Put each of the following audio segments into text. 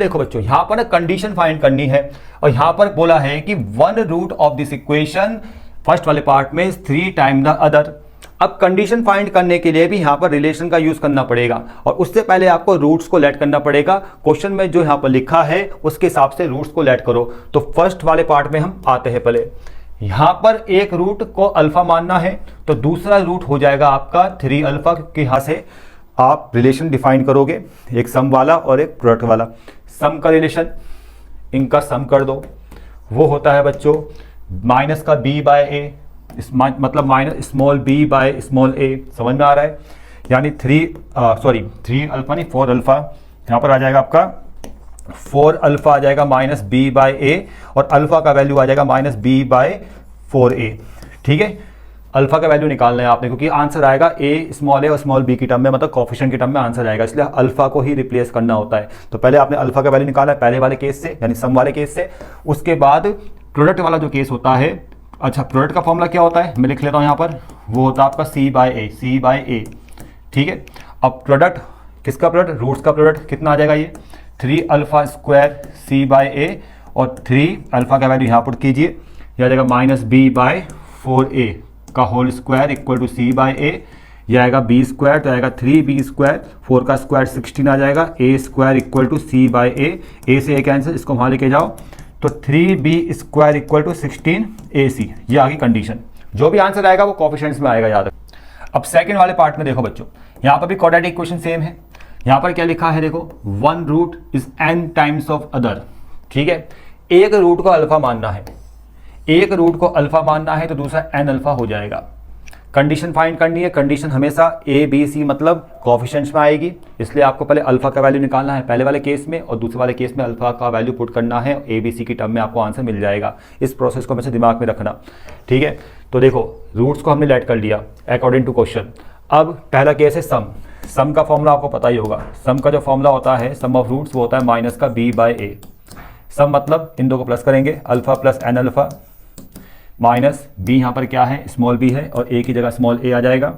देखो बच्चों, यहां पर ना कंडीशन फाइंड करनी है और यहां पर बोला है कि one root of this equation first वाले पार्ट में 3 टाइम द अदर। अब कंडीशन फाइंड करने के लिए भी यहां पर रिलेशन का यूज करना पड़ेगा और उससे पहले आपको रूट्स को लेट करना पड़ेगा। क्वेश्चन में जो यहां पर लिखा है उसके हिसाब से रूट्स को लेट करो। तो फर्स्ट वाले पार्ट में हम आते हैं। पहले यहां पर एक रूट को अल्फा मानना है तो दूसरा रूट हो जाएगा आपका 3 अल्फा, क्योंकि यहां से आप रिलेशन डिफाइन करोगे, एक सम वाला और एक प्रोडक्ट वाला। सम का रिलेशन, इनका सम कर दो, वो होता है बच्चों माइनस का b बाय ए, मतलब minus small b by small a। समझ में आ रहा है? यानी 3 अल्फा नहीं 4 अल्फा, यहाँ पर आ जाएगा आपका 4 अल्फा आ जाएगा माइनस b बाय ए और अल्फा का वैल्यू आ जाएगा माइनस b बाय 4a। ठीक है, अल्फा का वैल्यू निकालना है आपने, क्योंकि आंसर आएगा a स्मॉल a और स्मॉल b की टर्म में, मतलब कोफिशिएंट की टर्म में आंसर आएगा, इसलिए अल्फा को ही रिप्लेस करना होता है। तो पहले आपने अल्फा का वैल्यू निकाला है पहले वाले केस से, यानी सम वाले केस से। उसके बाद प्रोडक्ट वाला जो केस होता है, अच्छा प्रोडक्ट का फॉर्मूला क्या होता है मैं लिख लेता हूँ यहाँ पर, वो होता है आपका c बाय ए। ठीक है, अब प्रोडक्ट किसका प्रोडक्ट, रूट्स का प्रोडक्ट कितना आ जाएगा, ये 3 अल्फा स्क्वायर c बाय ए और 3 अल्फा का वैल्यू यहाँ पुट कीजिए, यह आ जाएगा माइनस b बाय 4a का whole square equal to c by A. यह आएगा b स्क्वायर, तो आएगा 3b स्क्वायर, 4 का स्क्वायर 16 आ जाएगा, a square equal to c by A से a कैंसिल, इसको वहाँ लेके जाओ तो 3b square equal to 16ac। ये आ गई कंडीशन। जो भी आंसर आएगा वो कोफिशिएंट्स में आएगा, याद रखो। अब सेकंड वाले पार्ट में देखो बच्चों, यहाँ पर भी क्वाड्रेटिक इक्वेशन सेम है। यहाँ पर क्या लिखा है देखो, one root is n times of other. ठीक है, एक रूट को अल्फा मानना है, एक रूट को अल्फा मानना है तो दूसरा n अल्फा हो जाएगा। कंडीशन फाइंड करनी है, कंडीशन हमेशा a b c मतलब कोफिशिएंट्स में आएगी, इसलिए आपको पहले अल्फा का वैल्यू निकालना है पहले वाले केस में और दूसरे वाले केस में अल्फा का वैल्यू पुट करना है, a b c की टर्म में आपको आंसर मिल जाएगा। इस प्रोसेस को हमेशा दिमाग में रखना। ठीक है, तो देखो रूट्स को हमने लेट कर लिया अकॉर्डिंग टू क्वेश्चन। अब पहला केस है सम। सम का फॉर्मूला आपको पता ही होगा, सम का जो फॉर्मूला होता है सम ऑफ रूट्स वो होता है माइनस का b बाय ए। सम मतलब इन दो को प्लस करेंगे, alpha plus n alpha minus b, यहाँ पर क्या है स्मॉल b है और a की जगह स्मॉल a आ जाएगा।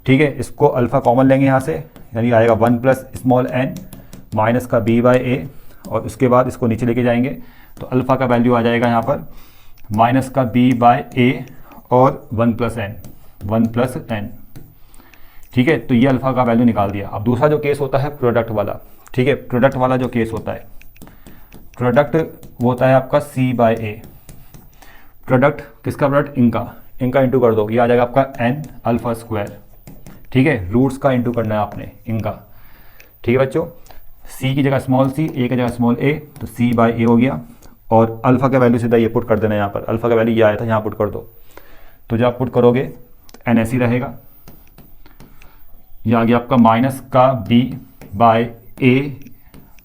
ठीक है, इसको अल्फा कॉमन लेंगे यहाँ से, यानी आएगा 1 प्लस स्मॉल n माइनस का b बाय ए और उसके बाद इसको नीचे लेके जाएंगे तो अल्फा का वैल्यू आ जाएगा यहाँ पर माइनस का b बाय ए और 1 प्लस n। ठीक है, तो ये अल्फा का वैल्यू निकाल दिया। अब दूसरा जो केस होता है प्रोडक्ट वाला। ठीक है, प्रोडक्ट वाला जो केस होता है, प्रोडक्ट वो होता है आपका c बाय ए। प्रोडक्ट किसका प्रोडक्ट, इनका इंटू कर दो, ये आ जाएगा आपका n अल्फा स्क्वायर। ठीक है, रूट्स का इंटू करना है आपने इनका। ठीक है बच्चों, c की जगह स्मॉल c, a की जगह स्मॉल a, तो c बाय ए हो गया और अल्फा का वैल्यू सीधा ये पुट कर देना है यहाँ पर। अल्फा का वैल्यू ये आया था, यहाँ पुट कर दो, तो जब आप पुट करोगे n ऐसे ही रहेगा। ये आ गया आपका माइनस का b बाय ए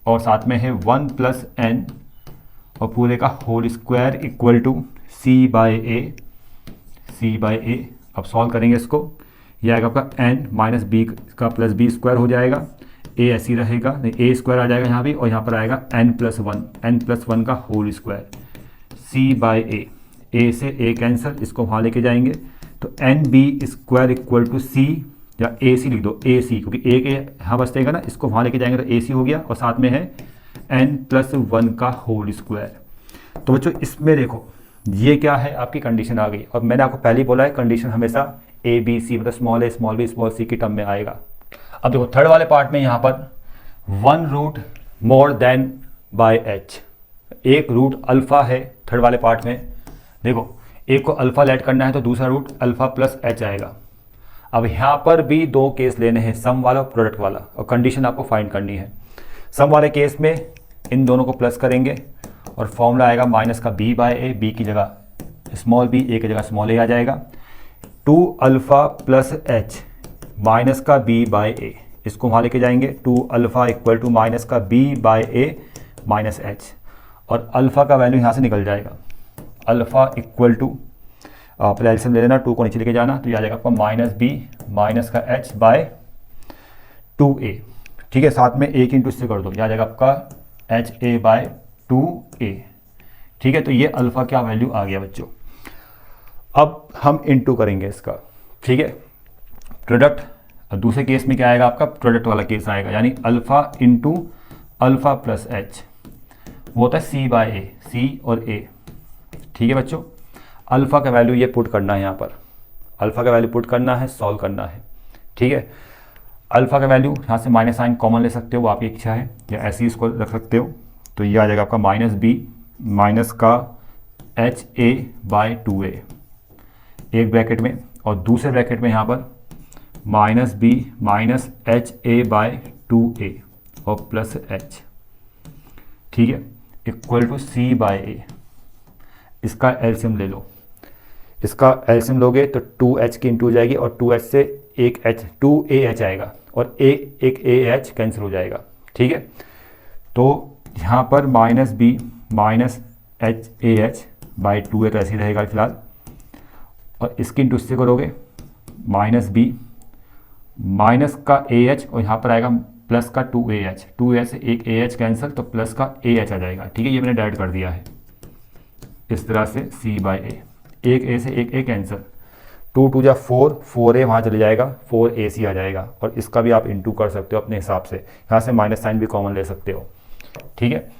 और साथ में है 1 प्लस n और पूरे का whole square equal to c by A. अब सॉल्व करेंगे इसको, यह आएगा आपका n माइनस b का प्लस b स्क्वायर हो जाएगा, a ऐसे ही रहेगा, नहीं a स्क्वायर आ जाएगा यहाँ भी और यहाँ पर आएगा n प्लस 1 का whole square c by a से a कैंसिल, इसको वहाँ लेके जाएंगे तो nb square equal to c या ए सी लिख दो, ए सी, क्योंकि ए के यहाँ बचतेगा ना, इसको वहाँ लेके जाएंगे तो ए सी हो गया और साथ में है n प्लस 1 का होल स्क्वायर। तो बच्चों इसमें देखो ये क्या है, आपकी कंडीशन आ गई। और मैंने आपको पहले ही बोला है कंडीशन हमेशा ए बी सी मतलब स्मॉल ए स्मॉल बी स्मॉल सी की टर्म में आएगा। अब देखो थर्ड वाले पार्ट में यहाँ पर one root more than by H, एक रूट अल्फा है थर्ड वाले पार्ट में। देखो एक को अल्फा लेट करना है तो दूसरा रूट अल्फा प्लस एच आएगा। अब यहाँ पर भी दो केस लेने हैं, सम वाला और प्रोडक्ट वाला, और कंडीशन आपको फाइंड करनी है। सम वाले केस में इन दोनों को प्लस करेंगे और फॉर्मूला आएगा माइनस का b बाय ए, b की जगह स्मॉल b, a की जगह स्मॉल a आ जाएगा। 2 अल्फा प्लस h माइनस का b बाय ए, इसको वहाँ लेके जाएंगे 2 अल्फा इक्वल टू माइनस का b बाय ए माइनस h और अल्फा का वैल्यू यहाँ से निकल जाएगा। अल्फा इक्वल टू पहले एल्सियम ले लेना, 2 को नीचे लेके जाना तो ये आ जाएगा आपका माइनस b माइनस का h बाय 2a। ठीक है, साथ में a की इंटू इससे कर दो, ये आ जाएगा आपका h a बाय 2a। ठीक है, तो ये अल्फा क्या वैल्यू आ गया बच्चों। अब हम इंटू करेंगे इसका। ठीक है, प्रोडक्ट, अब दूसरे केस में क्या आएगा आपका, प्रोडक्ट वाला केस आएगा, यानी alpha into alpha plus H. वो होता है सी बाय ए, सी और ए। ठीक है बच्चों, अल्फ़ा का वैल्यू ये पुट करना है, यहाँ पर अल्फ़ा का वैल्यू पुट करना है, सॉल्व करना है। ठीक है, अल्फ़ा का वैल्यू यहाँ से माइनस साइन कॉमन ले सकते हो, वो आपकी इच्छा है, या ऐसे ही इसको रख सकते हो। तो ये आ जाएगा आपका माइनस बी माइनस का एच ए बाई 2a एक ब्रैकेट में, और दूसरे ब्रैकेट में यहाँ पर minus B minus H A by 2a और प्लस एच। ठीक है, equal to C by A. इसका एलसीएम ले लो, इसका एलसीएम लोगे तो 2h की इंटू हो जाएगी, और 2h से एक h 2ah आएगा, और एक ah कैंसिल हो जाएगा। ठीक है, तो यहाँ पर minus B minus H A H by 2a तो ऐसे ही रहेगा फिलहाल, और इसकी इंटू इससे करोगे माइनस बी माइनस का ए एच, और यहाँ पर आएगा प्लस का 2ah, 2ah से एक ah कैंसिल, तो प्लस का ah आ जाएगा। ठीक है, ये मैंने डायरेक्ट कर दिया है इस तरह से, c बाई ए, एक a से एक a कैंसिल, 2 2 जा 4, 4a वहाँ चले जाएगा, 4ac आ जाएगा, और इसका भी आप इंटू कर सकते हो अपने हिसाब से, यहाँ से माइनस साइन भी कॉमन ले सकते हो। ठीक है,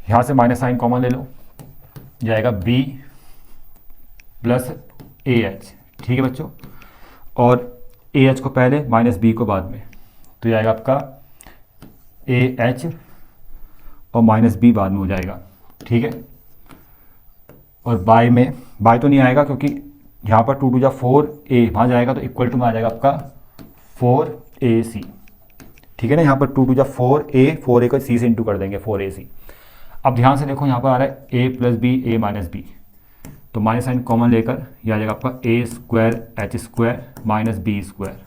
यहाँ से माइनस साइन कॉमन ले लो, जाएगा b प्लस ah। ठीक है बच्चों, और ah को पहले माइनस b को बाद में, तो ये आएगा आपका ah और माइनस b बाद में हो जाएगा। ठीक है, और बाय में बाय तो नहीं आएगा क्योंकि यहाँ पर 2 2 जा 4a वहाँ जाएगा, तो इक्वल टू में आ जाएगा आपका 4ac। ठीक है ना, यहाँ पर 2 2 जा 4a को c से इंटू कर देंगे 4ac। अब ध्यान से देखो, यहाँ पर आ रहा है a plus B a minus B, तो माइनस साइन कॉमन लेकर यह आ जाएगा आपका a square h square minus B square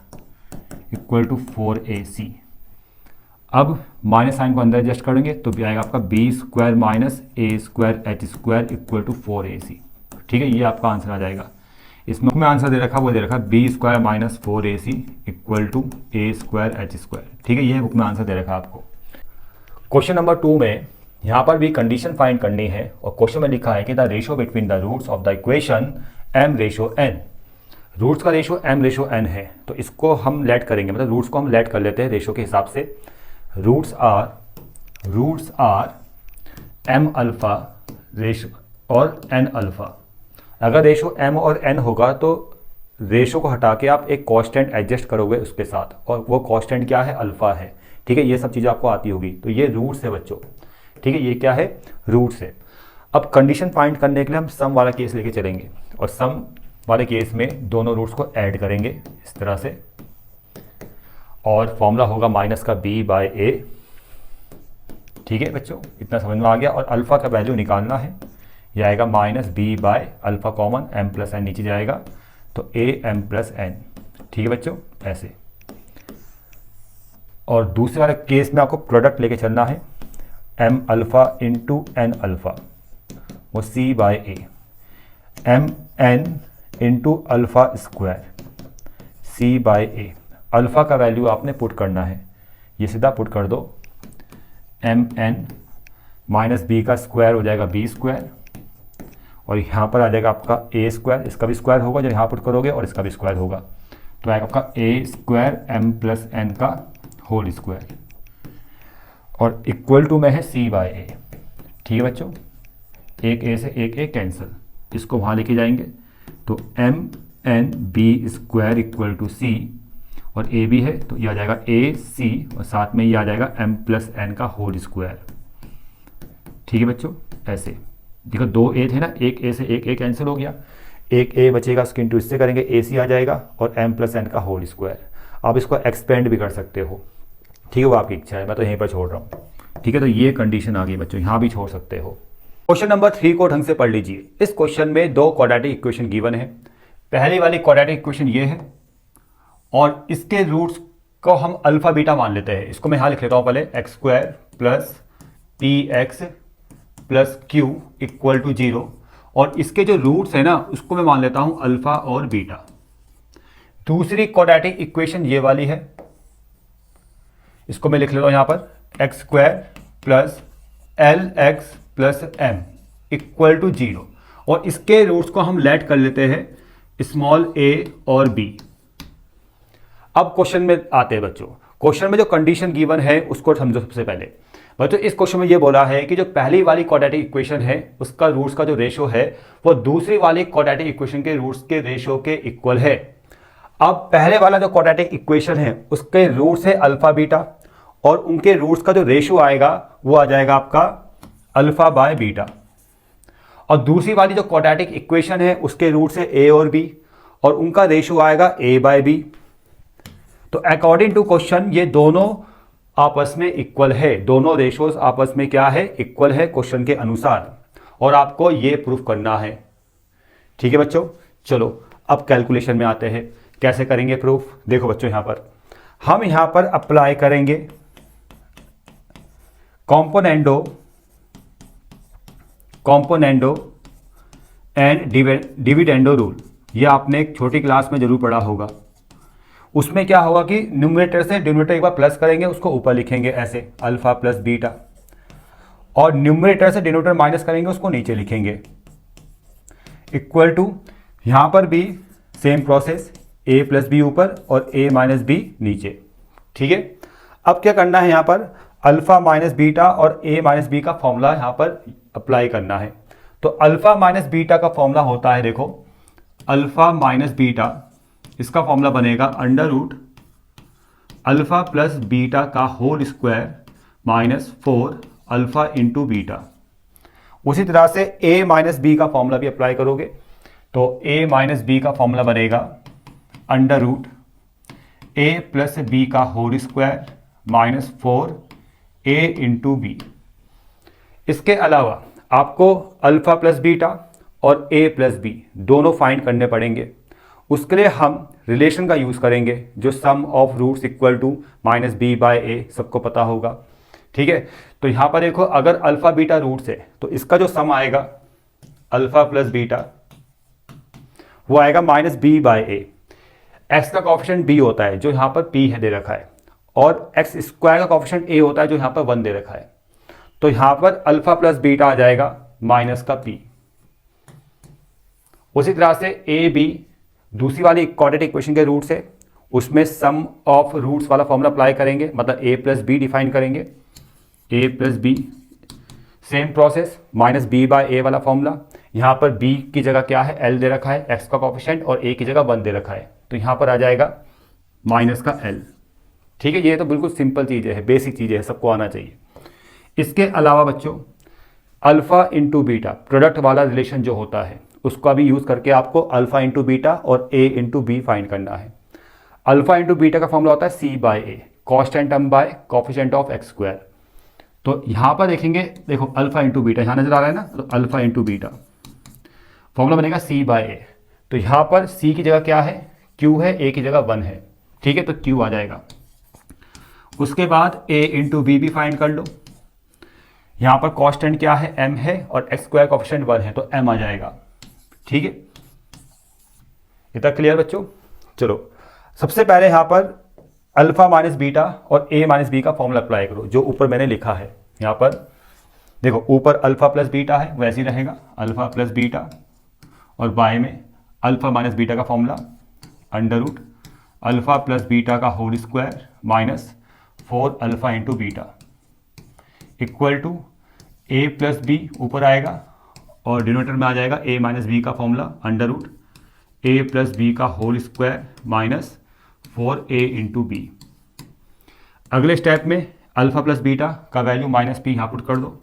equal to 4ac। अब माइनस साइन को अंदर एडजस्ट करेंगे तो भी आएगा आपका B square minus A square H square equal to 4ac। ठीक है, ये आपका आंसर आ जाएगा। इसमें आंसर दे रखा, वो दे रखा B square minus 4ac equal to A square H square. ठीक है, ये बुक में आंसर दे रखा आपको। क्वेश्चन नंबर 2 में यहाँ पर भी कंडीशन फाइंड करनी है, और क्वेश्चन में लिखा है कि the ratio between the roots of the equation m/n। Roots का रेशियो m/n है, तो इसको हम लेट करेंगे, मतलब रूट्स को हम लेट कर लेते हैं रेशियो के हिसाब से। Roots are m alpha ratio और n अल्फ़ा। अगर रेशियो m और n होगा तो रेशियो को हटा के आप एक कांस्टेंट एडजस्ट करोगे उसके साथ, और वो कांस्टेंट क्या है, अल्फ़ा है। ठीक है, ये सब चीज़ें आपको आती होगी। तो ये रूट्स है बच्चों। ठीक है, ये क्या है, रूट्स है। अब कंडीशन फाइंड करने के लिए हम सम वाला केस लेके चलेंगे, और सम वाले केस में दोनों रूट्स को ऐड करेंगे इस तरह से, और फॉर्मूला होगा माइनस का b बाय a। ठीक है बच्चों, इतना समझ में आ गया। और अल्फ़ा का वैल्यू निकालना है, यह आएगा minus b bye alpha common m plus n नीचे जाएगा, तो a m प्लस n। ठीक है बच्चों, ऐसे। और दूसरे वाले केस में आपको प्रोडक्ट लेके चलना है, m alpha into n alpha, वो c by a, m n into alpha square c by a। Alpha का वैल्यू आपने पुट करना है, ये सीधा पुट कर दो, एम एन माइनस बी का स्क्वायर हो जाएगा बी स्क्वायर, और यहाँ पर आ जाएगा आपका ए स्क्वायर, इसका भी स्क्वायर होगा जब यहाँ पुट करोगे, और इसका भी स्क्वायर होगा, तो आएगा आपका ए स्क्वायर एम प्लस एन का होल स्क्वायर, और इक्वल टू में है सी बाय ए। ठीक है बच्चों, एक ए से एक ए कैंसिल, इसको वहाँ लेके जाएंगे, तो M N B square equal to C, और ए भी है तो ये आ जाएगा ए सी, और साथ में ये आ जाएगा m प्लस एन का होल स्क्वायर। ठीक है बच्चों, ऐसे देखो, 2 a थे ना, एक a से एक a कैंसिल हो गया, एक a बचेगा, उसके इंटू इससे करेंगे ac आ जाएगा, और m प्लस एन का होल स्क्वायर। आप इसको एक्सपेंड भी कर सकते हो। ठीक है, वो आपकी इच्छा है, मैं तो यहीं पर छोड़ रहा हूँ। ठीक है, तो ये कंडीशन आ गई बच्चों, यहाँ भी छोड़ सकते हो। क्वेश्चन नंबर 3 को ढंग से पढ़ लीजिए। इस क्वेश्चन में 2 क्वाड्रेटिक इक्वेशन गिवन है। पहली वाली क्वाड्रेटिक इक्वेशन ये है, और इसके रूट्स को हम अल्फा बीटा मान लेते हैं। इसको मैं यहाँ लिख लेता हूँ पहले, X square plus P X plus Q equal to 0, और इसके जो रूट्स है ना उसको मैं मान लेता हूँ अल्फा और बीटा। दूसरी क्वाड्रेटिक इक्वेशन ये वाली है, इसको मैं लिख लेता हूँ यहाँ पर, X square plus L X plus M equal to 0, और इसके रूट्स को हम लेट कर लेते हैं स्मॉल a और b। अब क्वेश्चन में आते हैं बच्चों। क्वेश्चन में जो कंडीशन गिवन है उसको समझो। सबसे पहले बच्चों इस क्वेश्चन में ये बोला है कि जो पहली वाली क्वाड्रेटिक इक्वेशन है उसका रूट्स का जो रेशो है वो दूसरी वाली क्वाड्रेटिक इक्वेशन के रूट्स के रेशो के इक्वल है। अब पहले वाला जो क्वाड्रेटिक इक्वेशन है उसके रूट्स है अल्फा बीटा और उनके रूट्स का जो रेशो आएगा वो आ जाएगा आपका अल्फा बाय बीटा। और दूसरी वाली जो क्वाड्रेटिक इक्वेशन है उसके रूट्स है ए और बी और उनका रेशो आएगा ए बाय बी। तो अकॉर्डिंग टू क्वेश्चन ये दोनों आपस में इक्वल है, दोनों रेशोज आपस में क्या है, इक्वल है क्वेश्चन के अनुसार, और आपको ये प्रूफ करना है। ठीक है बच्चों, चलो अब कैलकुलेशन में आते हैं, कैसे करेंगे प्रूफ। देखो बच्चों यहां पर हम यहां पर अप्लाई करेंगे कॉम्पोनेंडो एंड डिविडेंडो रूल। ये आपने एक छोटी क्लास में जरूर पढ़ा होगा। उसमें क्या होगा कि न्यूमरेटर से डिनोमिनेटर एक बार प्लस करेंगे, उसको ऊपर लिखेंगे ऐसे अल्फा प्लस बीटा, और न्यूमरेटर से डिनोमिनेटर माइनस करेंगे, उसको नीचे लिखेंगे इक्वल टू, यहां पर भी सेम प्रोसेस, ए प्लस बी ऊपर और ए माइनस बी नीचे। ठीक है, अब क्या करना है, यहां पर अल्फा माइनस बीटा और ए माइनस बी का फॉर्मूला यहां पर अप्लाई करना है। तो अल्फा माइनस बीटा का फॉर्मूला होता है, देखो अल्फा माइनस बीटा, इसका फॉर्मूला बनेगा under root alpha plus beta का whole square minus 4 alpha into beta. उसी तरह से ए माइनस बी का फॉर्मूला भी अप्लाई करोगे तो ए माइनस बी का फॉर्मूला बनेगा under root A plus B का होल स्क्वायर माइनस 4 ए इंटू बी। इसके अलावा आपको अल्फा प्लस बीटा और ए प्लस बी दोनों फाइंड करने पड़ेंगे। उसके लिए हम रिलेशन का यूज़ करेंगे जो sum of roots equal to minus B by A, सबको पता होगा। ठीक है, तो यहाँ पर देखो अगर अल्फा बीटा रूट्स है तो इसका जो सम आएगा अल्फा प्लस बीटा वो आएगा minus B by A. X का कॉफिशिएंट बी होता है जो यहाँ पर पी है दे रखा है, और एक्स स्क्वायर का कॉफिशिएंट ए होता है जो यहाँ पर 1 दे रखा है। तो यहाँ पर अल्फा प्लस बीटा आ जाएगा माइनस का पी। उसी तरह से ए बी दूसरी वाली क्वाड्रेटिक इक्वेशन के रूट्स है, उसमें सम ऑफ रूट्स वाला फॉर्मूला अप्लाई करेंगे, मतलब ए प्लस बी डिफाइन करेंगे, A plus B same process minus B by A वाला फॉर्मूला। यहाँ पर बी की जगह क्या है, एल दे रखा है एक्स का कॉफिशिएंट, और ए की जगह 1 दे रखा है, तो यहाँ पर आ जाएगा माइनस का एल। ठीक है, ये तो बिल्कुल सिंपल चीज़ें है, बेसिक चीज़ें है, सबको आना चाहिए। इसके अलावा बच्चों अल्फा इंटू बीटा प्रोडक्ट वाला रिलेशन जो होता है उसका भी यूज़ करके आपको अल्फा इंटू बीटा और ए इंटू बी फाइंड करना है। अल्फा इंटू बीटा का फॉर्मूला होता है C by A, constant term by coefficient of x square. तो यहाँ पर देखेंगे, देखो अल्फा इंटू बीटा यहाँ नजर आ रहा है ना, तो अल्फा इंटू बीटा फॉर्मूला बनेगा सी बाय ए। तो यहाँ पर सी की जगह क्या है, क्यू है, ए की जगह 1 है। ठीक है, तो क्यू आ जाएगा। उसके बाद ए इंटू बी भी फाइंड कर लो। यहाँ पर कांस्टेंट क्या है, एम है, और एक्स स्क्वायर कोफिशिएंट 1 है, तो एम आ जाएगा। ठीक है, इतना क्लियर बच्चों। चलो सबसे पहले यहां पर अल्फा माइनस बीटा और ए माइनस बी का फॉर्मूला अप्लाई करो जो ऊपर मैंने लिखा है। यहां पर देखो ऊपर अल्फा प्लस बीटा है वैसे ही रहेगा अल्फा प्लस बीटा, और बाय में अल्फा माइनस बीटा का formula under root alpha plus beta का whole square minus 4 alpha into beta equal to A plus B ऊपर आएगा और डिनोमिनेटर में आ जाएगा ए माइनस बी का formula under root A plus B का whole square minus 4a into B. अगले स्टेप में अल्फा प्लस बीटा का वैल्यू माइनस पी यहाँ पुट कर दो,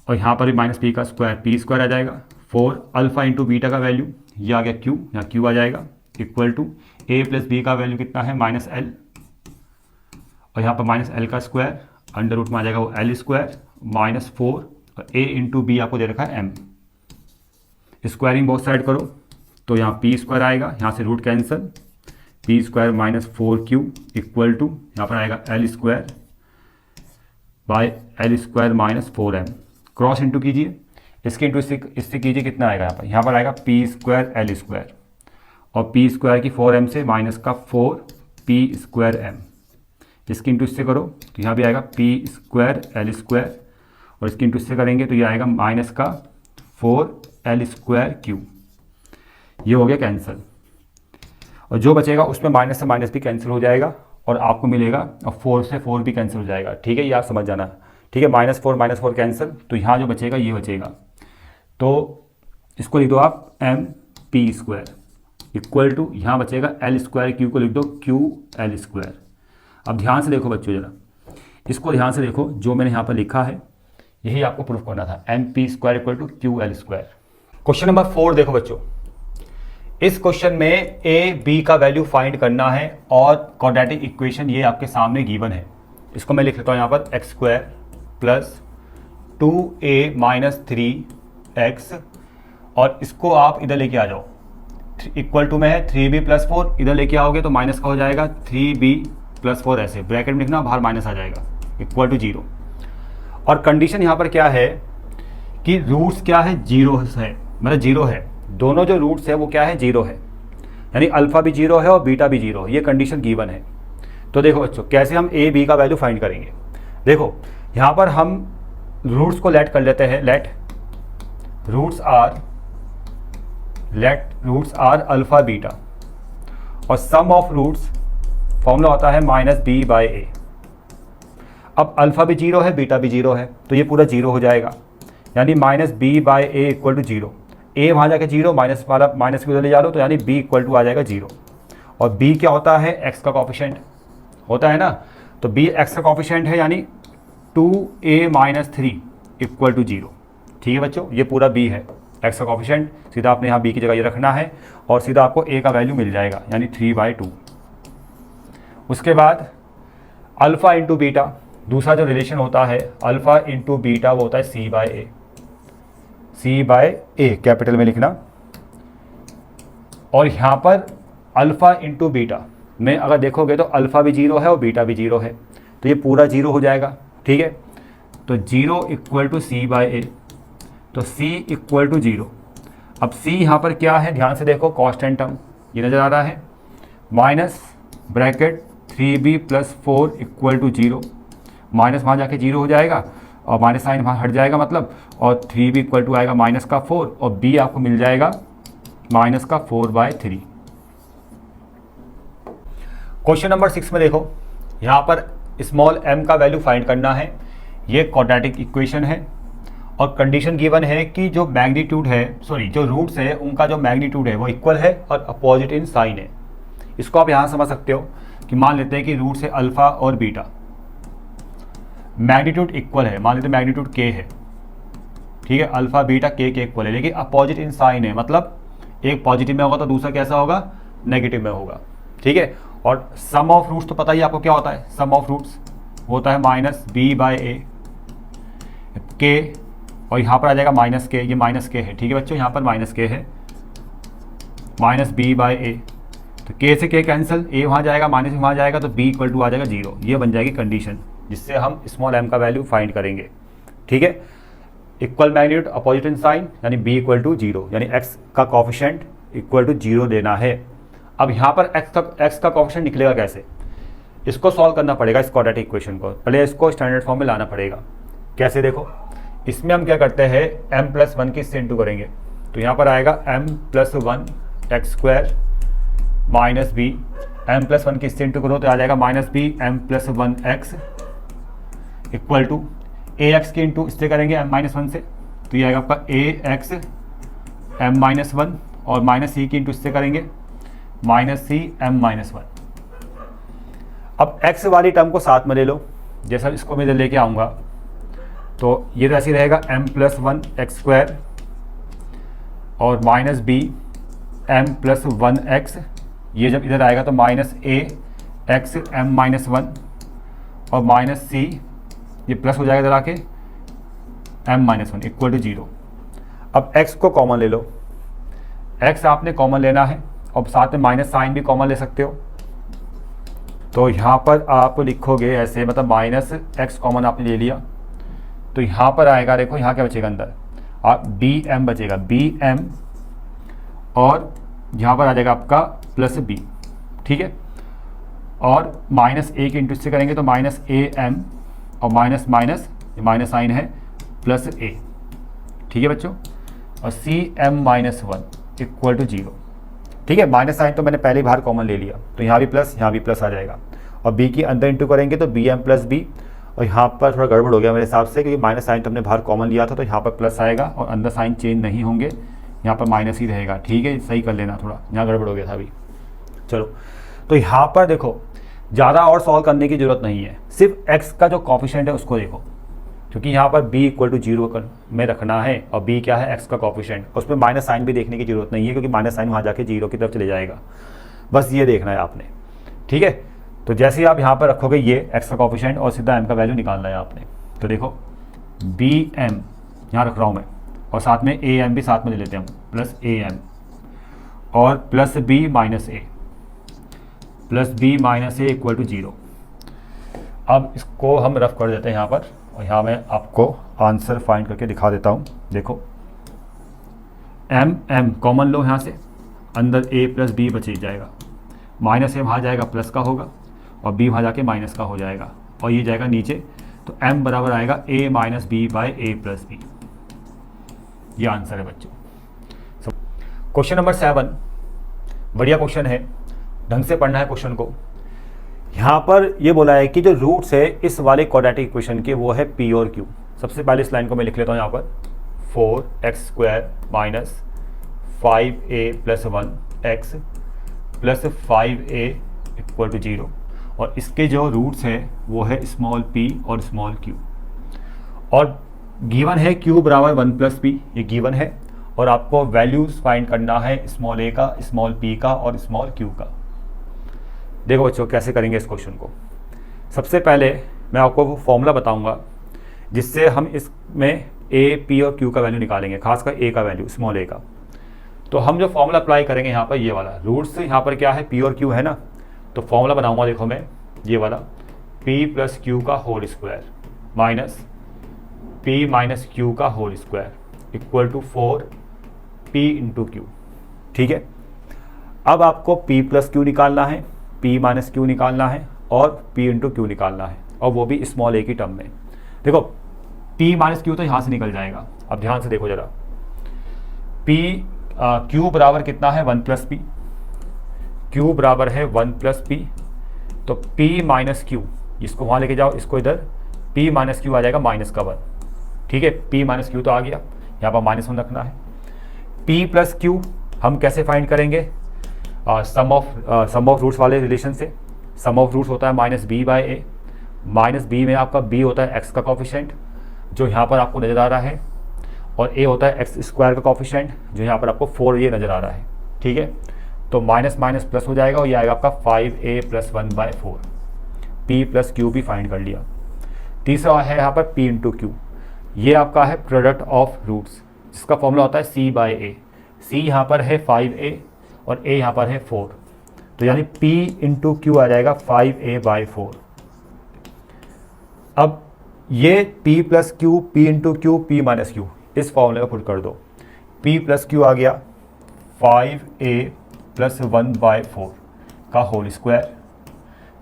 और यहाँ पर भी माइनस पी का स्क्वायर पी स्क्वायर आ जाएगा। 4 अल्फा इंटू बीटा का वैल्यू ये आ गया क्यू, यहाँ क्यू आ जाएगा equal to A plus B का वैल्यू कितना है माइनस एल, और यहाँ पर माइनस एल का स्क्वायर अंडर रूट में आ जाएगा वो एल स्क्वायर माइनस 4 और ए इंटू बी आपको दे रखा है एम। स्क्वायरिंग बोथ साइड करो तो यहाँ पी स्क्वायर आएगा, यहाँ से root cancel, P square minus 4q equal to यहाँ पर आएगा L square by L square minus 4m। Cross into कीजिए, इसके इंटू इससे कीजिए, कितना आएगा यहाँ पर आएगा पी स्क्वायर एल स्क्वायर, और पी स्क्वायर की 4m से माइनस का 4p स्क्वायर m। इसकी इंटू इससे करो तो यहाँ भी आएगा पी स्क्वायर एल स्क्वायर, और इसकी इंटू इससे करेंगे तो ये आएगा माइनस का 4l स्क्वायर क्यू। ये हो गया कैंसिल, और जो बचेगा उसमें माइनस से माइनस भी कैंसिल हो जाएगा, और आपको मिलेगा, और 4 से 4 भी कैंसिल हो जाएगा, ठीक है, ये आप समझ जाना। ठीक है, -4 कैंसिल, तो यहाँ जो बचेगा ये बचेगा, तो इसको लिख दो आप MP² इक्वल टू, यहाँ बचेगा L² Q को लिख दो QL²। अब ध्यान से देखो बच्चों, जरा इसको ध्यान से देखो, जो मैंने यहाँ पर लिखा है यही आपको प्रूफ करना था, MP² equal to QL²। Question number 4 देखो बच्चों, इस क्वेश्चन में A B का वैल्यू फाइंड करना है और क्वाड्रेटिक इक्वेशन ये आपके सामने गिवन है। इसको मैं लिख लेता हूँ यहाँ पर x² प्लस 2a - 3x, और इसको आप इधर लेके आ जाओ, इक्वल टू में है 3b + 4, इधर लेके आओगे तो माइनस का हो जाएगा 3b + 4, ऐसे ब्रैकेट में लिखना, बाहर माइनस आ जाएगा, इक्वल टू 0। और कंडीशन यहाँ पर क्या है कि रूट्स क्या है, 0 है, मतलब 0 है, दोनों जो रूट्स है वो क्या है, 0 है, यानी अल्फा भी 0 है और बीटा भी 0 है, ये कंडीशन गिवन है। तो देखो बच्चों, कैसे हम ए बी का वैल्यू फाइंड करेंगे। देखो यहाँ पर हम रूट्स को लेट कर लेते हैं, let roots are alpha beta, और सम ऑफ रूट्स फॉर्मूला होता है -b/a। अब अल्फा भी 0 है, बीटा भी 0 है, तो ये पूरा 0 हो जाएगा, यानी -b/a इक्वल टू 0। a वहाँ जाके 0, माइनस वाला माइनस की उधर ले जा लो, तो यानी b इक्वल टू आ जाएगा 0। और b क्या होता है, x का कोफिशिएंट होता है ना, तो b x का कोफिशिएंट है, यानी 2a - 3 इक्वल टू 0। ठीक है बच्चों, ये पूरा b है, x का कोफिशिएंट, सीधा आपने यहाँ b की जगह ये रखना है, और सीधा आपको a का वैल्यू मिल जाएगा, यानी 3/2। उसके बाद अल्फ़ा इंटू बीटा, दूसरा जो रिलेशन होता है अल्फ़ा इंटू बीटा, वो होता है C/A कैपिटल में लिखना। और यहाँ पर अल्फ़ा इंटू बीटा में अगर देखोगे तो अल्फ़ा भी 0 है और बीटा भी 0 है, तो ये पूरा 0 हो जाएगा। ठीक है, तो 0 इक्वल टू C/A, तो C इक्वल टू 0। अब C यहाँ पर क्या है, ध्यान से देखो, कांस्टेंट टर्म ये नज़र आ रहा है, minus bracket 3b + 4 equal to 0, minus वहाँ जाके 0 हो जाएगा और माइनस साइन वहाँ हट जाएगा मतलब, और 3b इक्वल टू आएगा -4, और b आपको मिल जाएगा -4/3। क्वेश्चन नंबर 6 में देखो, यहाँ पर स्मॉल m का वैल्यू फाइंड करना है, ये क्वाड्रेटिक इक्वेशन है, और कंडीशन गिवन है कि जो मैग्नीट्यूड है, सॉरी जो रूट्स है उनका जो मैग्नीट्यूड है वो इक्वल है और अपोजिट इन साइन है। इसको आप यहाँ समझ सकते हो कि मान लेते हैं कि रूट्स है अल्फ़ा और बीटा, मैग्नीट्यूड इक्वल है, मान लेते हैं मैग्नीट्यूड k है, ठीक है, अल्फ़ा बीटा k के इक्वल है, लेकिन अपोजिट इन साइन है, मतलब एक पॉजिटिव में होगा तो दूसरा कैसा होगा, नेगेटिव में होगा। ठीक है, और सम ऑफ रूट्स तो पता ही आपको क्या होता है, सम ऑफ रूट्स होता है -b/a k, और यहाँ पर आ जाएगा -k, ये -k है। ठीक है बच्चों, यहाँ पर -k है, -b/a, तो k से k कैंसिल, a वहाँ जाएगा, माइनस वहाँ जाएगा, तो b इक्वल टू आ जाएगा 0। ये बन जाएगी कंडीशन जिससे हम स्मॉल m का वैल्यू फाइंड करेंगे। ठीक है, equal magnitude opposite in sign, यानी b इक्वल टू 0, यानी x का कोफिशिएंट इक्वल टू 0 देना है। अब यहाँ पर x का कोफिशिएंट निकलेगा कैसे, इसको सॉल्व करना पड़ेगा, इस क्वाड्रेटिक इक्वेशन को पहले इसको स्टैंडर्ड फॉर्म में लाना पड़ेगा। कैसे, देखो इसमें हम क्या करते हैं, m+1 की इससे इंटू करेंगे, तो यहाँ पर आएगा m+1 x² minus b, m+1 की इससे इंटू करो तो आ जाएगा -b m+1x equal to ax की इंटू इससे करेंगे m-1 से, तो ये आएगा आपका ax m-1, और -c की इंटू इससे करेंगे -c m-1। अब x वाली टर्म को साथ में ले लो, जैसा इसको मैं इधर लेके आऊँगा तो ये तो ऐसे ही रहेगा m+1 x² और -b m+1x, ये जब इधर आएगा तो -ax m-1 और -c, ये प्लस हो जाएगा इधर आके m-1 इक्वल टू 0। अब x को कॉमन ले लो, x आपने कॉमन लेना है और साथ में माइनस साइन भी कॉमन ले सकते हो, तो यहाँ पर आप लिखोगे ऐसे, मतलब -x कॉमन आपने ले लिया, तो यहाँ पर आएगा, देखो यहाँ क्या बचेगा अंदर, bm बचेगा, bm, और यहाँ पर आ जाएगा आपका +b। ठीक है, और -a के इंटू से करेंगे तो -am, और माइनस माइनस साइन है +a। ठीक है बच्चों, और cm-1 इक्वल टू 0। ठीक है, माइनस साइन तो मैंने पहले ही बाहर कॉमन ले लिया, तो यहाँ भी प्लस, यहाँ भी प्लस आ जाएगा, और बी की अंदर इंटू करेंगे तो बी एम प्लस बी, और यहाँ पर थोड़ा गड़बड़ हो गया मेरे हिसाब से क्योंकि माइनस साइन तो हमने बाहर कॉमन लिया था, तो यहाँ पर प्लस आएगा और अंदर साइन चेंज नहीं होंगे, यहाँ पर माइनस ही रहेगा। ठीक है, सही कर लेना, थोड़ा यहाँ गड़बड़ हो गया था अभी। चलो, तो यहाँ पर देखो ज़्यादा और सॉल्व करने की ज़रूरत नहीं है, सिर्फ x का जो कॉफिशेंट है उसको देखो, क्योंकि यहाँ पर b इक्वल टू 0 में रखना है और b क्या है x का कॉफिशेंट, उसमें माइनस साइन भी देखने की जरूरत नहीं है क्योंकि माइनस साइन वहाँ जाके 0 की तरफ चले जाएगा, बस ये देखना है आपने। ठीक है, तो जैसे ही आप यहाँ पर रखोगे ये x का कॉफिशेंट और सीधा m का वैल्यू निकालना है आपने, तो देखो बी एम यहाँ रख रहा हूँ मैं, और साथ में ए एम भी साथ में ले लेते हैं हम, प्लस ए एम और plus B minus A, plus B minus A equal to 0। अब इसको हम रफ कर देते हैं यहाँ पर, और यहाँ मैं आपको आंसर फाइंड करके दिखा देता हूँ। देखो एम एम कॉमन लो यहाँ से, अंदर ए प्लस बी बच जाएगा, माइनस ए वहाँ जाएगा प्लस का होगा और बी वहाँ जाके माइनस का हो जाएगा और ये जाएगा नीचे, तो एम बराबर आएगा ए minus B by A plus B. ये आंसर है बच्चों। क्वेश्चन नंबर 7 बढ़िया क्वेश्चन है, ढंग से पढ़ना है क्वेश्चन को। यहाँ पर ये बोला है कि जो रूट्स है इस वाले क्वाड्रेटिक इक्वेशन के वो है पी और क्यू। सबसे पहले इस लाइन को मैं लिख लेता हूँ यहाँ पर, 4x² minus 5a plus 1x plus 5a equal to 0, और इसके जो रूट्स हैं वो है स्मॉल p और स्मॉल q, और गिवन है q बराबर 1 प्लस p, ये गिवन है, और आपको वैल्यूज फाइंड करना है स्मॉल a का, स्मॉल p का और स्मॉल q का। देखो बच्चों कैसे करेंगे इस क्वेश्चन को। सबसे पहले मैं आपको वो फॉर्मूला बताऊंगा जिससे हम इसमें a, p और q का वैल्यू निकालेंगे, खासकर a का वैल्यू, स्मॉल a का। तो हम जो फॉर्मूला अप्लाई करेंगे यहाँ पर ये वाला, रूट्स यहाँ पर क्या है p और q है ना, तो फॉर्मूला बनाऊंगा देखो मैं ये वाला, p प्लस क्यू का whole square minus p minus Q का whole square equal to 4p into Q. ठीक है, अब आपको p प्लस क्यू निकालना है, p माइनस क्यू निकालना है और p इंटू क्यू निकालना है, और वो भी स्मॉल a की टर्म में। देखो p माइनस क्यू तो यहाँ से निकल जाएगा, अब ध्यान से देखो जरा, p क्यू बराबर कितना है 1 प्लस पी, क्यू बराबर है 1 प्लस पी, तो p माइनस क्यू, इसको वहाँ लेके जाओ, इसको इधर, p माइनस क्यू आ जाएगा माइनस का 1। ठीक है, p माइनस क्यू तो आ गया, यहाँ पर माइनस 1 रखना है। p प्लस क्यू हम कैसे फाइंड करेंगे, सम ऑफ रूट्स वाले रिलेशन से। सम ऑफ रूट्स होता है minus B by A, minus B में आपका b होता है x का कॉफिशेंट जो यहाँ पर आपको नज़र आ रहा है, और a होता है x स्क्वायर का कॉफिशेंट जो यहाँ पर आपको 4 ये नज़र आ रहा है। ठीक है, तो माइनस माइनस प्लस हो जाएगा और ये आएगा आपका 5a plus 1/4। p plus Q भी फाइंड कर लिया। तीसरा है यहाँ पर p इंटू क्यू, ये आपका है प्रोडक्ट ऑफ रूट्स जिसका फॉर्मूला होता है c बाय a। c यहाँ पर है 5a और a यहाँ पर है 4, तो यानी p इंटू क्यू आ जाएगा 5a/4। अब ये p plus Q, p into Q, p minus Q, इस फॉर्मूले में पुट कर दो। p प्लस क्यू आ गया 5a प्लस 1/4 का whole square,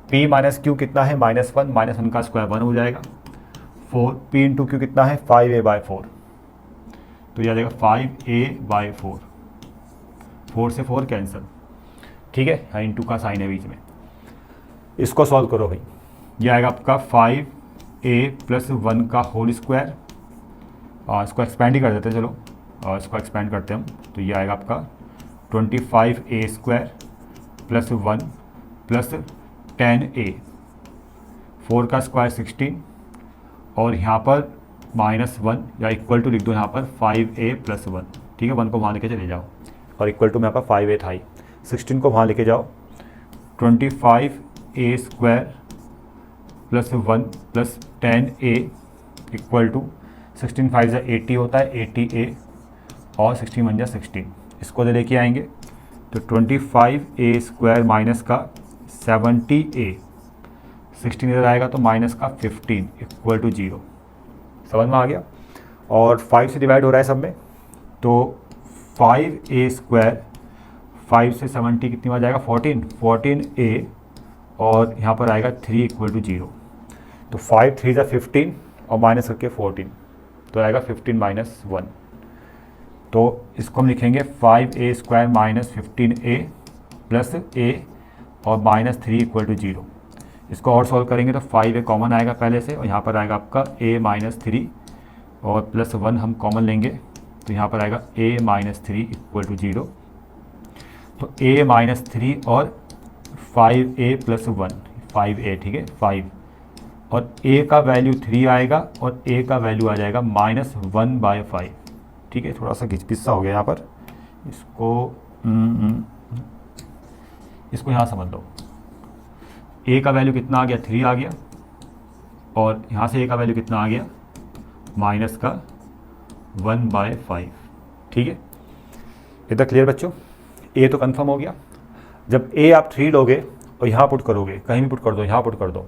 p minus q कितना है -1 का स्क्वायर 1 हो जाएगा, 4 p इंटू क्यू कितना है 5a/4, तो ये आ जाएगा 5a/4, 4 से 4 कैंसिल। ठीक है, यहाँ इंटू का साइन है बीच में, इसको सॉल्व करो भाई, ये आएगा आपका 5a प्लस 1 का होल स्क्वायर, इसको एक्सपेंड ही कर देते हैं, चलो इसको एक्सपेंड करते हैं हम, तो ये आएगा आपका 25a square plus 1 plus 10a, 4 का स्क्वायर 16, और यहाँ पर -1 या इक्वल टू लिख दो यहाँ पर 5a प्लस 1। ठीक है, 1 को वहाँ लेके चले जाओ, और इक्वल टू में यहाँ पर 5a था ही, 16 को वहाँ लेके जाओ, 25a square plus 1 plus 10a equal to 16 5 जा 80 होता है, 80a और 16 1 जा 16, इसको लेके आएंगे तो 25a स्क्वायर माइनस का 70a, 16 इधर आएगा तो माइनस का 15 इक्वल टू 0। समझ में आ गया, और 5 से डिवाइड हो रहा है सब में, तो 5a स्क्वायर 5 से 70 कितनी बार जाएगा 14a, और यहाँ पर आएगा 3 इक्वल टू 0, तो 5 3 जा 15 और माइनस करके 14, तो आएगा 15 माइनस 1, तो इसको हम लिखेंगे 5a square minus 15a plus a और -3 इक्वल टू 0। इसको और सॉल्व करेंगे तो 5a कॉमन आएगा पहले से, और यहाँ पर आएगा आपका a माइनस 3 और प्लस 1 हम कॉमन लेंगे तो यहाँ पर आएगा a माइनस 3 इक्वल टू 0। तो a माइनस 3 और 5a प्लस 1, 5a, ठीक है 5, और a का वैल्यू 3 आएगा और a का वैल्यू आ जाएगा -1/5, ठीक है। थोड़ा सा घिसपिस्सा हो गया यहाँ पर, इसको यहाँ समझ लो। a का वैल्यू कितना आ गया, 3 आ गया, और यहाँ से a का वैल्यू कितना आ गया, माइनस का 1/5, ठीक है। इतना क्लियर बच्चों? a तो कंफर्म हो गया। जब a आप 3 लोगे और यहाँ पुट करोगे, कहीं भी पुट कर दो, यहाँ पुट कर दो,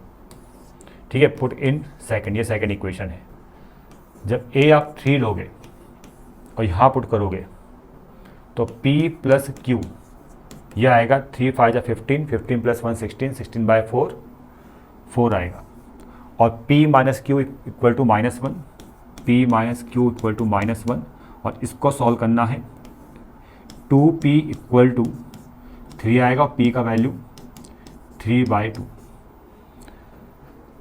ठीक है, पुट इन सेकंड, ये सेकंड इक्वेशन है। जब a आप 3 लोगे और यहाँ पुट करोगे तो p प्लस q, यह आएगा 3 5 जा 15, 15 प्लस 1 16, 16/4, 4 आएगा, और p minus q equal to -1, p minus q equal to -1, और इसको सॉल्व करना है। 2p इक्वल टू 3 आएगा और p का वैल्यू 3/2।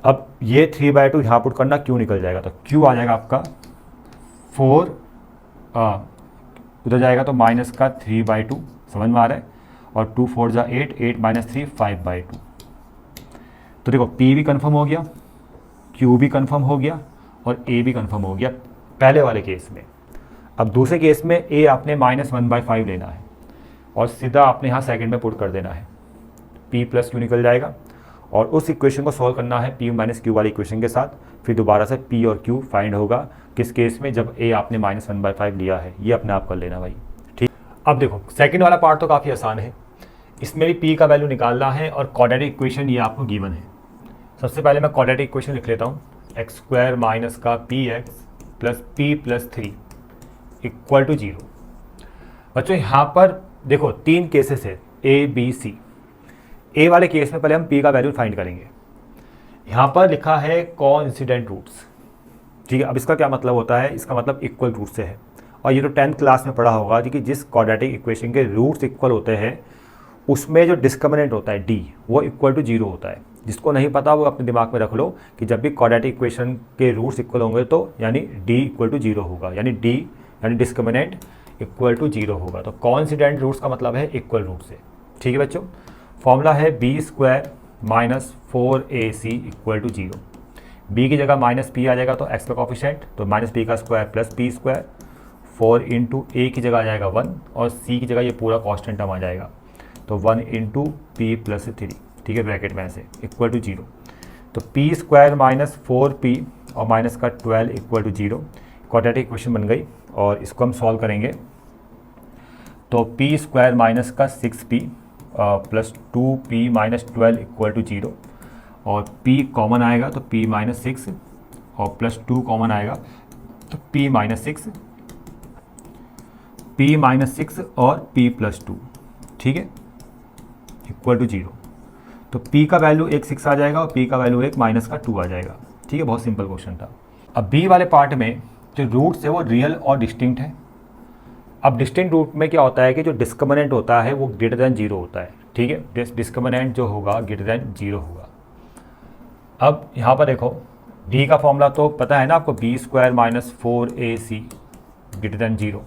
अब ये 3/2 यहाँ पुट करना, q निकल जाएगा तो q आ जाएगा आपका 4, उधर जाएगा तो माइनस का 3/2, समझ में आ रहा है, और 2 4 जा 8, 8 माइनस 3 5/2। तो देखो p भी कंफर्म हो गया, q भी कंफर्म हो गया, और a भी कंफर्म हो गया पहले वाले केस में। अब दूसरे केस में a आपने -1/5 लेना है और सीधा आपने यहाँ सेकंड में पुट कर देना है, p प्लस q निकल जाएगा, और उस इक्वेशन को सॉल्व करना है p माइनस q वाली इक्वेशन के साथ। फिर दोबारा से p और q फाइंड होगा किस केस में, जब a आपने -1/5 लिया है। ये अपने आप कर लेना भाई, ठीक। अब देखो सेकंड वाला पार्ट तो काफ़ी आसान है, इसमें भी p का वैल्यू निकालना है और क्वाड्रेटिक इक्वेशन ये आपको गिवन है। सबसे पहले मैं क्वाड्रेटिक इक्वेशन लिख लेता हूँ, x² माइनस का px plus p plus 3 equal to 0। बच्चों यहाँ पर देखो 3 केसेस है, a b c। a वाले केस में पहले हम p का वैल्यू फाइंड करेंगे। यहाँ पर लिखा है कोइंसिडेंट रूट्स, ठीक है। अब इसका क्या मतलब होता है, इसका मतलब इक्वल रूट से है, और ये तो 10th क्लास में पढ़ा होगा कि जिस क्वाड्रेटिक इक्वेशन के रूट्स इक्वल होते हैं उसमें जो डिस्क्रिमिनेंट होता है d, वो इक्वल टू 0 होता है। जिसको नहीं पता वो अपने दिमाग में रख लो कि जब भी क्वाड्रेटिक इक्वेशन के रूट्स इक्वल होंगे तो यानी d इक्वल टू 0 होगा, यानी d यानी डिस्क्रिमिनेंट इक्वल टू 0 होगा। तो कोइंसिडेंट रूट्स का मतलब है इक्वल रूट से, ठीक है बच्चों। फॉर्मूला है b² minus 4ac equal to 0। b की जगह माइनस p आ जाएगा तो x का कॉफिशेंट, तो माइनस p का square plus p square, 4 into a की जगह आ जाएगा 1 और c की जगह ये पूरा कॉन्स्टेंट टर्म आ जाएगा, तो 1 इंटू p प्लस 3, ठीक है, ब्रैकेट में ऐसे इक्वल टू 0। तो p² माइनस 4p और माइनस का 12 इक्वल टू 0, क्वाड्रेटिक इक्वेशन बन गई। और इसको हम सॉल्व करेंगे तो p² माइनस का 6p plus 2p minus 12 equal to 0, और p कॉमन आएगा तो p माइनस 6 और प्लस 2 कॉमन आएगा तो p माइनस 6, p माइनस 6 और p प्लस 2, ठीक है, इक्वल टू 0। तो p का वैल्यू एक 6 आ जाएगा और p का वैल्यू एक माइनस का 2 आ जाएगा, ठीक है। बहुत सिंपल क्वेश्चन था। अब b वाले पार्ट में जो रूट्स है वो रियल और डिस्टिंक्ट है। अब डिस्टिंक्ट रूट में क्या होता है कि जो डिस्क्रिमिनेंट होता है वो ग्रेटर दैन 0 होता है, ठीक है, डिस्क्रिमिनेंट जो होगा ग्रेटर दैन 0 होगा। अब यहाँ पर देखो d का फॉर्मूला तो पता है ना आपको, b² minus 4ac greater than 0।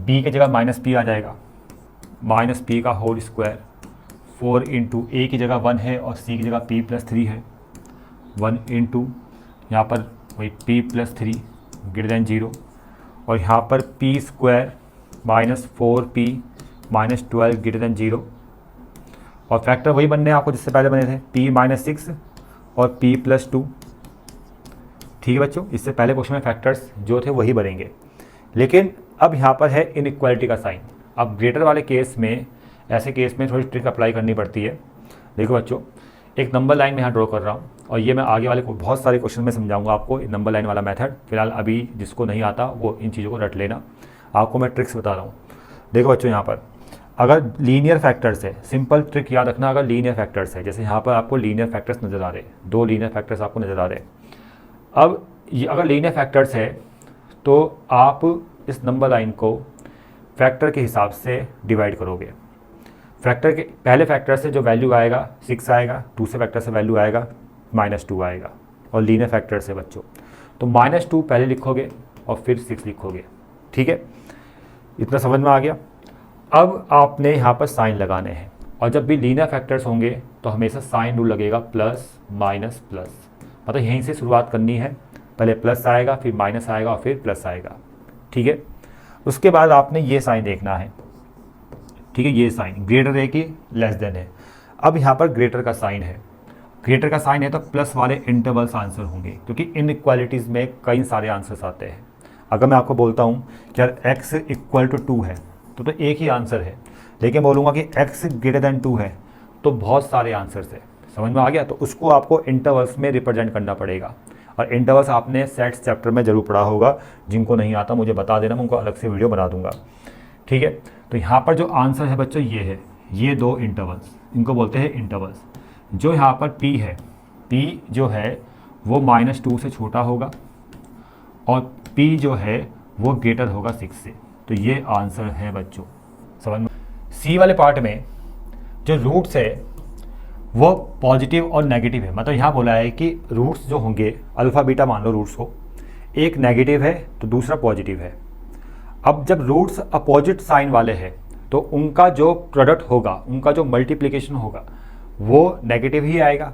b की जगह माइनस p आ जाएगा, माइनस p का होल स्क्वायर, 4 इंटू a की जगह 1 है और c की जगह p प्लस 3 है, 1 इंटू यहाँ पर वही p प्लस 3 ग्रेटर दैन 0, और यहाँ पर p² minus 4p minus 12 greater than 0, और फैक्टर वही बनने हैं आपको जिससे पहले बने थे, p माइनस 6 और p प्लस 2, ठीक है बच्चों। इससे पहले क्वेश्चन में फैक्टर्स जो थे वही बनेंगे, लेकिन अब यहाँ पर है इनइक्वालिटी का साइन। अब ग्रेटर वाले केस में, ऐसे केस में थोड़ी ट्रिक अप्लाई करनी पड़ती है। देखो बच्चों, एक नंबर लाइन में यहाँ ड्रॉ कर रहा हूँ, और ये मैं आगे वाले को बहुत सारे क्वेश्चन में समझाऊंगा आपको नंबर लाइन वाला मेथड। फिलहाल अभी जिसको नहीं आता वो इन चीज़ों को रट लेना, आपको मैं ट्रिक्स बता रहा हूँ। देखो बच्चों, यहाँ पर अगर लीनियर फैक्टर्स है, सिंपल ट्रिक याद रखना, अगर लीनियर फैक्टर्स है, जैसे यहाँ पर आपको लीनियर फैक्टर्स नज़र आ रहे हैं, 2 लीनियर फैक्टर्स आपको नज़र आ रहे हैं। अब ये अगर लीनियर फैक्टर्स है तो आप इस नंबर लाइन को फैक्टर के हिसाब से डिवाइड करोगे। फैक्टर के पहले फैक्टर से जो वैल्यू आएगा 6 आएगा, दूसरे फैक्टर से वैल्यू आएगा -2 आएगा, और लीनियर फैक्टर से बच्चों तो -2 पहले लिखोगे और फिर 6 लिखोगे। ठीक है, इतना समझ में आ गया। अब आपने यहाँ पर साइन लगाने हैं, और जब भी लीनियर फैक्टर्स होंगे तो हमेशा साइन रूल लगेगा, प्लस माइनस प्लस, मतलब यहीं से शुरुआत करनी है, पहले प्लस आएगा फिर माइनस आएगा और फिर प्लस आएगा। ठीक है, उसके बाद आपने ये साइन देखना है। ठीक है, ये साइन ग्रेटर है कि लेस देन है। अब यहाँ पर ग्रेटर का साइन है, ग्रेटर का साइन है तो प्लस वाले इंटरवल्स आंसर होंगे, क्योंकि इनइक्वालिटीज़ में कई सारे आंसर्स आते हैं। अगर मैं आपको बोलता हूँ कि यार x = 2 है तो एक ही आंसर है, लेकिन बोलूँगा कि x > 2 है तो बहुत सारे आंसर्स है। समझ में आ गया? तो उसको आपको इंटरवल्स में रिप्रेजेंट करना पड़ेगा, और इंटरवल्स आपने सेट्स चैप्टर में ज़रूर पढ़ा होगा। जिनको नहीं आता मुझे बता देना, मैं उनको अलग से वीडियो बना दूंगा। ठीक है, तो यहाँ पर जो आंसर है बच्चों ये है, ये 2 इंटरवल्स, इनको बोलते हैं इंटरवल्स। जो यहाँ पर p है, p जो है वो -2 से छोटा होगा और p जो है वो ग्रेटर होगा 6 से, तो ये आंसर है बच्चों। समझ में? सी वाले पार्ट में जो रूट्स है वो पॉजिटिव और नेगेटिव है, मतलब यहाँ बोला है कि रूट्स जो होंगे अल्फ़ा बीटा मान लो रूट्स को, एक नेगेटिव है तो दूसरा पॉजिटिव है। अब जब रूट्स अपोजिट साइन वाले हैं तो उनका जो प्रोडक्ट होगा, उनका जो मल्टीप्लिकेशन होगा वो नेगेटिव ही आएगा,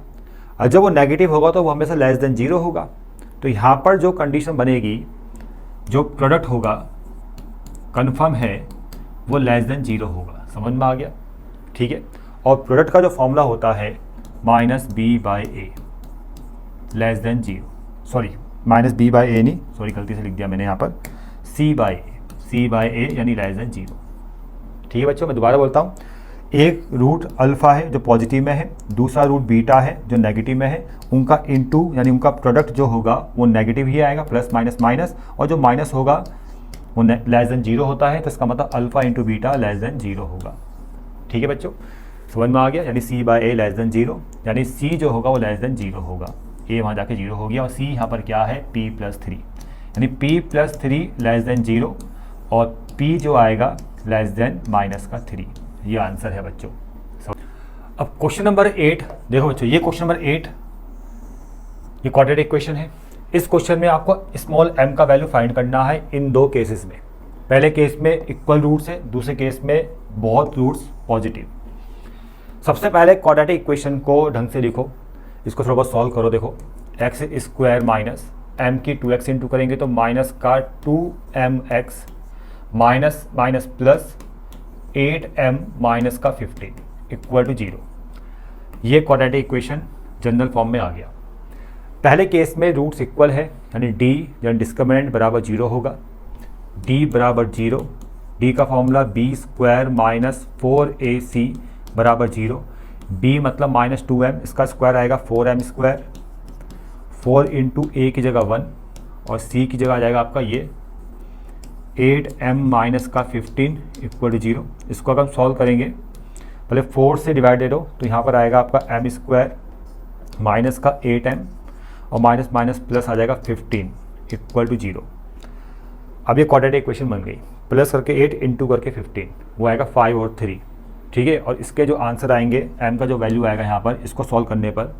और जब वो नेगेटिव होगा तो वो हमेशा लेस देन 0 होगा। तो यहाँ पर जो कंडीशन बनेगी, जो प्रोडक्ट होगा कन्फर्म है वो लेस देन 0 होगा। समझ में आ गया? ठीक है, और प्रोडक्ट का जो फॉर्मूला होता है -b/a less than 0, sorry -b/a नहीं, सॉरी गलती से लिख दिया मैंने यहाँ पर, c/a यानी लेस देन 0। ठीक है बच्चों, मैं दोबारा बोलता हूँ, एक रूट अल्फ़ा है जो पॉजिटिव में है, दूसरा रूट बीटा है जो नेगेटिव में है, उनका इनटू यानी उनका प्रोडक्ट जो होगा वो नेगेटिव ही आएगा, प्लस माइनस माइनस, और जो माइनस होगा वो लेस देन 0 होता है, तो इसका मतलब alpha into beta less than 0 होगा। ठीक है बच्चों, समझ में आ गया? यानी c/a लेस देन 0, यानी c जो होगा वो लेस देन 0 होगा, a वहाँ जाके 0 हो गया, और c यहाँ पर क्या है p+3, यानी p+3 लेस देन 0, और p जो आएगा लेस देन -3। ये आंसर है बच्चों। अब क्वेश्चन नंबर 8 देखो बच्चों, ये क्वेश्चन नंबर 8 ये क्वाड्रेटिक इक्वेशन है। इस क्वेश्चन में आपको स्मॉल m का वैल्यू फाइंड करना है इन 2 केसेस में। पहले केस में इक्वल रूट्स है, दूसरे केस में बहुत रूट्स पॉजिटिव। सबसे पहले क्वाड्रेटिक इक्वेशन को ढंग से लिखो, इसको थोड़ा बहुत सॉल्व करो। देखो x² माइनस m की 2x इंटू करेंगे तो माइनस का 2mx minus minus plus 8m minus का 15 इक्वल टू 0। ये क्वाड्रेटिक इक्वेशन जनरल फॉर्म में आ गया। पहले केस में रूट्स इक्वल है, यानी d यानी डिस्क्रिमिनेंट बराबर 0 होगा, d बराबर 0, d का फॉर्मूला b² माइनस 4ac बराबर 0, b मतलब -2m, इसका स्क्वायर आएगा 4m², 4 इंटू a की जगह 1 और c की जगह आ जाएगा आपका ये 8m माइनस का 15 इक्वल टू 0। इसको अगर हम सॉल्व करेंगे, पहले 4 से डिवाइडेड हो तो यहाँ पर आएगा आपका m² माइनस का 8m और माइनस माइनस प्लस आ जाएगा 15 इक्वल टू 0। अब ये क्वाड्रेटिक इक्वेशन बन गई, प्लस करके 8 इंटू करके 15, वो आएगा 5 और 3। ठीक है, और इसके जो आंसर आएंगे, m का जो वैल्यू आएगा यहाँ पर, इसको सॉल्व करने पर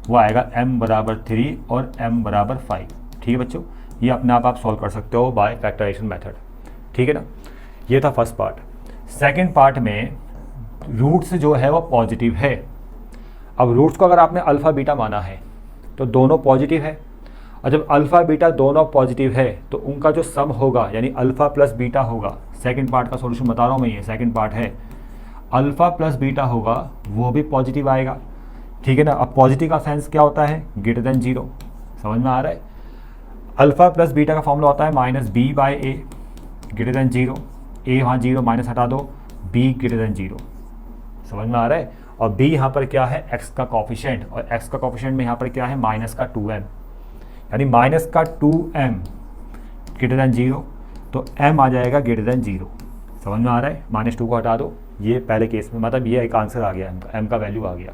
वो आएगा m बराबर 3 और m बराबर 5। ठीक है बच्चों, ये अपने आप सॉल्व कर सकते हो बाय फैक्टराइजेशन मेथड। ठीक है ना, ये था फर्स्ट पार्ट। सेकंड पार्ट में रूट्स जो है वो पॉजिटिव है। अब रूट्स को अगर आपने अल्फ़ा बीटा माना है तो दोनों पॉजिटिव है, और जब अल्फ़ा बीटा दोनों पॉजिटिव है तो उनका जो सम होगा यानी अल्फ़ा प्लस बीटा होगा। सेकंड पार्ट का सॉल्यूशन बता रहा हूँ मैं, ये सेकंड पार्ट है, अल्फ़ा प्लस बीटा होगा वो भी पॉजिटिव आएगा। ठीक है ना, अब पॉजिटिव का सेंस क्या होता है? Greater than 0। समझ में आ रहा है? अल्फ़ा प्लस बीटा का फॉर्मूला होता है -b/a ग्रेटर देन 0, a वहाँ 0 माइनस हटा दो, b ग्रेटर देन 0। समझ में आ रहा है? और b यहाँ पर क्या है? x का कोफिशिएंट, और x का कोफिशिएंट में यहाँ पर क्या है? माइनस का 2m, यानी माइनस का 2m ग्रेटर देन 0, तो m आ जाएगा ग्रेटर देन 0। समझ में आ रहा है? -2 को हटा दो, ये पहले केस में, मतलब ये एक आंसर आ गया, m का वैल्यू आ गया।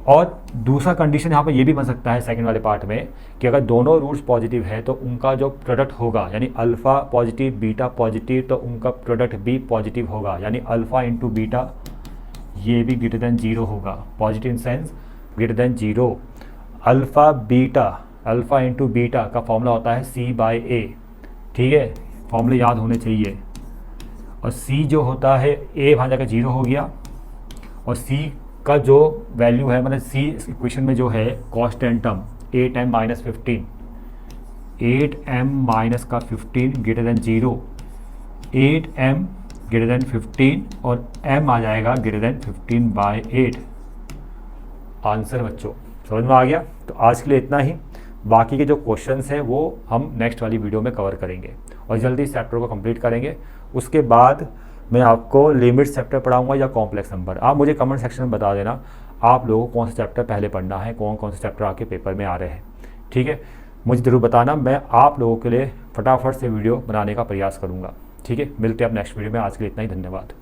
और दूसरा कंडीशन यहाँ पर ये भी बन सकता है सेकंड वाले पार्ट में कि अगर दोनों रूट्स पॉजिटिव है तो उनका जो प्रोडक्ट होगा, यानी अल्फ़ा पॉजिटिव बीटा पॉजिटिव, तो उनका प्रोडक्ट भी पॉजिटिव होगा, यानी अल्फ़ा इंटू बीटा ये भी ग्रेटर देन 0 होगा, positive in sense greater than 0। Alpha beta, alpha into beta का फॉर्मूला होता है C/A, ठीक है, फॉर्मूले याद होने चाहिए। और C जो होता है A वहाँ जाकर 0 हो गया, और C का जो वैल्यू है मतलब C इक्वेशन में जो है constant term 8m minus 15, 8m minus का 15 greater than 0, 8m greater than 15 और m आ जाएगा ग्रेटर देन 15/8। आंसर बच्चों समझ में आ गया। तो आज के लिए इतना ही, बाकी के जो क्वेश्चंस हैं वो हम नेक्स्ट वाली वीडियो में कवर करेंगे और जल्दी इस चैप्टर को कंप्लीट करेंगे। उसके बाद मैं आपको लिमिट चैप्टर पढ़ाऊंगा या कॉम्प्लेक्स नंबर। आप मुझे कमेंट सेक्शन में बता देना आप लोगों को कौन सा चैप्टर पहले पढ़ना है, कौन कौन से चैप्टर आपके पेपर में आ रहे हैं, ठीक है, मुझे ज़रूर बताना। मैं आप लोगों के लिए फटाफट से वीडियो बनाने का प्रयास करूँगा, ठीक है। मिलते हैं अब नेक्स्ट वीडियो में, आज के लिए इतना ही, धन्यवाद।